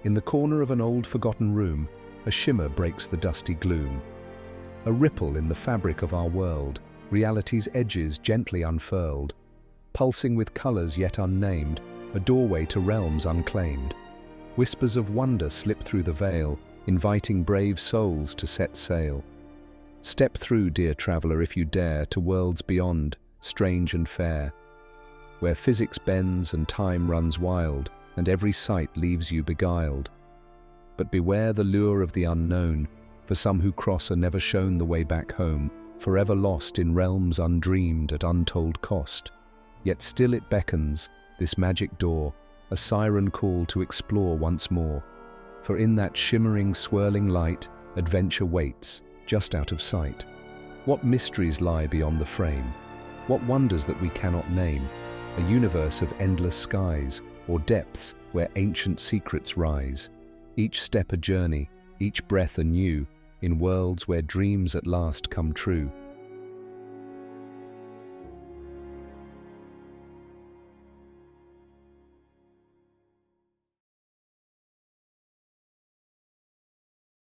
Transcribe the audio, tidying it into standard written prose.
In the corner of an old forgotten room, a shimmer breaks the dusty gloom. A ripple in the fabric of our world, reality's edges gently unfurled. Pulsing with colors yet unnamed, a doorway to realms unclaimed. Whispers of wonder slip through the veil, inviting brave souls to set sail. Step through, dear traveler, if you dare, to worlds beyond, strange and fair, where physics bends and time runs wild, and every sight leaves you beguiled. But beware the lure of the unknown, for some who cross are never shown the way back home, forever lost in realms undreamed at untold cost. Yet still it beckons, this magic door, a siren call to explore once more. For in that shimmering, swirling light, adventure waits, just out of sight. What mysteries lie beyond the frame? What wonders that we cannot name? A universe of endless skies, or depths where ancient secrets rise. Each step a journey, each breath anew, in worlds where dreams at last come true.